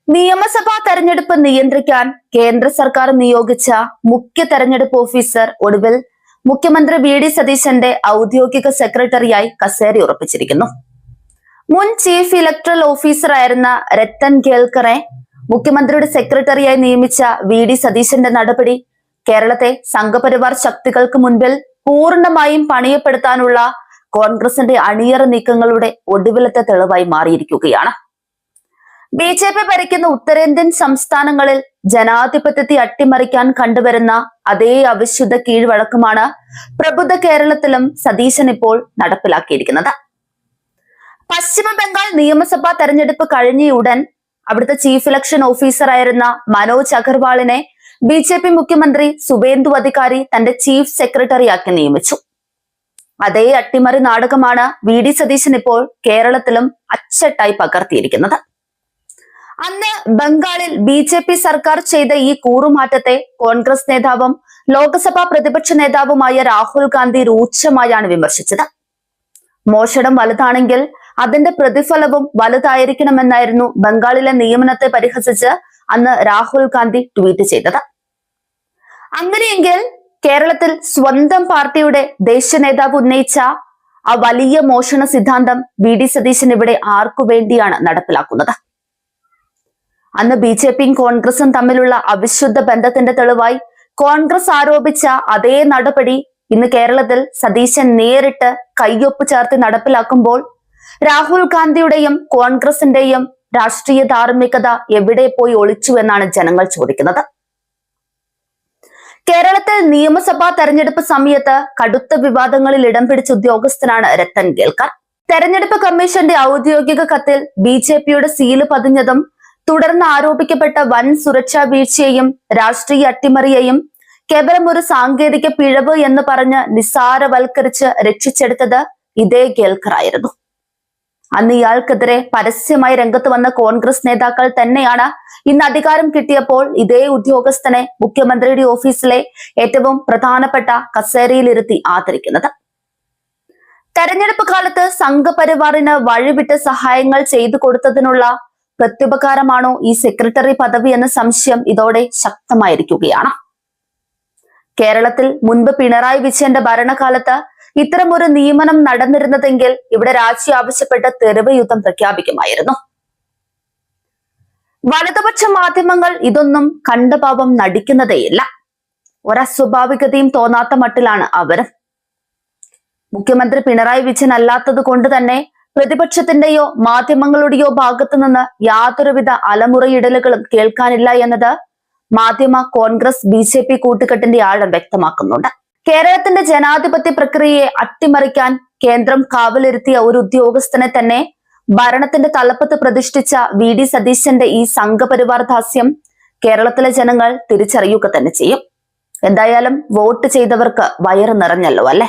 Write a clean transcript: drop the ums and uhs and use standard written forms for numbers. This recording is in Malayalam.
നിയമസഭാ തെരഞ്ഞെടുപ്പ് നിയന്ത്രിക്കാൻ കേന്ദ്ര സർക്കാർ നിയോഗിച്ച മുഖ്യ തെരഞ്ഞെടുപ്പ് ഓഫീസർ ഒടുവിൽ മുഖ്യമന്ത്രി വി.ഡി. സതീശന്റെ ഔദ്യോഗിക സെക്രട്ടറിയായി കസേര ഉറപ്പിച്ചിരിക്കുന്നു. മുൻ ചീഫ് ഇലക്ടറൽ ഓഫീസറായിരുന്ന രത്തൻ കേൽക്കറെ മുഖ്യമന്ത്രിയുടെ സെക്രട്ടറിയായി നിയമിച്ച വി.ഡി. സതീശന്റെ നടപടി കേരളത്തെ സംഘപരിവാർ ശക്തികൾക്ക് മുൻപിൽ പൂർണ്ണമായും പണിയപ്പെടുത്താനുള്ള കോൺഗ്രസിന്റെ അണിയറ നീക്കങ്ങളുടെ ഒടുവിലത്തെ തെളിവായി മാറിയിരിക്കുകയാണ്. ബി.ജെ.പി ഭരിക്കുന്ന ഉത്തരേന്ത്യൻ സംസ്ഥാനങ്ങളിൽ ജനാധിപത്യത്തെ അട്ടിമറിക്കാൻ കണ്ടുവരുന്ന അതേ അവിശുദ്ധ കീഴ്വഴക്കമാണ് പ്രബുദ്ധ കേരളത്തിലും സതീശൻ ഇപ്പോൾ നടപ്പിലാക്കിയിരിക്കുന്നത്. പശ്ചിമ ബംഗാൾ നിയമസഭാ തെരഞ്ഞെടുപ്പ് കഴിഞ്ഞ ഉടൻ അവിടുത്തെ ചീഫ് ഇലക്ഷൻ ഓഫീസറായിരുന്ന മനോജ് അഗർവാളിനെ ബി.ജെ.പി മുഖ്യമന്ത്രി സുവേന്ദു അധികാരി തന്റെ ചീഫ് സെക്രട്ടറിയാക്കി നിയമിച്ചു. അതേ അട്ടിമറി നാടകമാണ് വി.ഡി. സതീശൻ ഇപ്പോൾ കേരളത്തിലും അച്ചട്ടായി പകർത്തിയിരിക്കുന്നത്. അന്ന് ബംഗാളിൽ ബി.ജെ.പി സർക്കാർ ചെയ്ത ഈ കൂറുമാറ്റത്തെ കോൺഗ്രസ് നേതാവും ലോക്സഭാ പ്രതിപക്ഷ നേതാവുമായ രാഹുൽ ഗാന്ധി രൂക്ഷമായാണ് വിമർശിച്ചത്. മോഷണം വലുതാണെങ്കിൽ അതിന്റെ പ്രതിഫലവും വലുതായിരിക്കണമെന്നായിരുന്നു ബംഗാളിലെ നിയമനത്തെ പരിഹസിച്ച് അന്ന് രാഹുൽ ഗാന്ധി ട്വീറ്റ് ചെയ്തത്. അങ്ങനെയെങ്കിൽ കേരളത്തിൽ സ്വന്തം പാർട്ടിയുടെ ദേശീയ നേതാവ് ഉന്നയിച്ച ആ വലിയ മോഷണ സിദ്ധാന്തം വി.ഡി. സതീശൻ ഇവിടെ ആർക്കു വേണ്ടിയാണ് നടപ്പിലാക്കുന്നത്? അന്ന് ബി.ജെ.പിയും കോൺഗ്രസും തമ്മിലുള്ള അവിശുദ്ധ ബന്ധത്തിന്റെ തെളിവായി കോൺഗ്രസ് ആരോപിച്ച അതേ നടപടി ഇന്ന് കേരളത്തിൽ സതീശൻ നേരിട്ട് കയ്യൊപ്പ് ചേർത്ത് നടപ്പിലാക്കുമ്പോൾ രാഹുൽ ഗാന്ധിയുടെയും കോൺഗ്രസിന്റെയും രാഷ്ട്രീയ ധാർമ്മികത എവിടെ പോയി ഒളിച്ചു എന്നാണ് ജനങ്ങൾ ചോദിക്കുന്നത്. കേരളത്തിൽ നിയമസഭാ തെരഞ്ഞെടുപ്പ് സമയത്ത് കടുത്ത വിവാദങ്ങളിൽ ഇടം പിടിച്ച ഉദ്യോഗസ്ഥനാണ് രത്തൻ കേൽക്കർ. തെരഞ്ഞെടുപ്പ് കമ്മീഷന്റെ ഔദ്യോഗിക കത്തിൽ ബി.ജെ.പിയുടെ സീല് പതിഞ്ഞതും തുടർന്ന് ആരോപിക്കപ്പെട്ട വൻ സുരക്ഷാ വീഴ്ചയെയും രാഷ്ട്രീയ അട്ടിമറിയെയും കേവലം ഒരു സാങ്കേതിക പിഴവ് എന്ന് പറഞ്ഞ് നിസ്സാരവൽക്കരിച്ച് രക്ഷിച്ചെടുത്തത് ഇതേ കേൽക്കർ ആയിരുന്നു. അന്ന് ഇയാൾക്കെതിരെ പരസ്യമായി രംഗത്ത് വന്ന കോൺഗ്രസ് നേതാക്കൾ തന്നെയാണ് ഇന്ന് അധികാരം കിട്ടിയപ്പോൾ ഇതേ ഉദ്യോഗസ്ഥനെ മുഖ്യമന്ത്രിയുടെ ഓഫീസിലെ ഏറ്റവും പ്രധാനപ്പെട്ട കസേരയിലിരുത്തി ആദരിക്കുന്നത്. തെരഞ്ഞെടുപ്പ് കാലത്ത് സംഘപരിവാറിന് വഴിവിട്ട് സഹായങ്ങൾ ചെയ്തു കൊടുത്തതിനുള്ള പ്രത്യുപകാരമാണോ ഈ സെക്രട്ടറി പദവി എന്ന സംശയം ഇതോടെ ശക്തമായിരിക്കുകയാണ്. കേരളത്തിൽ മുൻപ് പിണറായി വിജയന്റെ ഭരണകാലത്ത് ഇത്തരമൊരു നിയമനം നടന്നിരുന്നതെങ്കിൽ ഇവിടെ രാജി ആവശ്യപ്പെട്ട് തെരുവ് യുദ്ധം പ്രഖ്യാപിക്കുമായിരുന്നു. വലതുപക്ഷ മാധ്യമങ്ങൾ ഇതൊന്നും കണ്ട പാപം നടിക്കുന്നതേയില്ല. ഒരസ്വാഭാവികതയും തോന്നാത്ത മട്ടിലാണ് അവരും. മുഖ്യമന്ത്രി പിണറായി വിജയൻ അല്ലാത്തത് കൊണ്ട് തന്നെ പ്രതിപക്ഷത്തിന്റെയോ മാധ്യമങ്ങളുടെയോ ഭാഗത്തു നിന്ന് യാതൊരുവിധ അലമുറയിടലുകളും കേൾക്കാനില്ല എന്നത് മാധ്യമ കോൺഗ്രസ് ബി.ജെ.പി കൂട്ടുകെട്ടിന്റെ ആഴം വ്യക്തമാക്കുന്നുണ്ട്. കേരളത്തിന്റെ ജനാധിപത്യ പ്രക്രിയയെ അട്ടിമറിക്കാൻ കേന്ദ്രം കാവലിരുത്തിയ ഒരു ഉദ്യോഗസ്ഥനെ തന്നെ ഭരണത്തിന്റെ തലപ്പത്ത് പ്രതിഷ്ഠിച്ച വി.ഡി. സതീശന്റെ ഈ സംഘപരിവാർ ദാസ്യം കേരളത്തിലെ ജനങ്ങൾ തിരിച്ചറിയുക തന്നെ ചെയ്യും. എന്തായാലും വോട്ട് ചെയ്തവർക്ക് വയറ് നിറഞ്ഞല്ലോ അല്ലെ?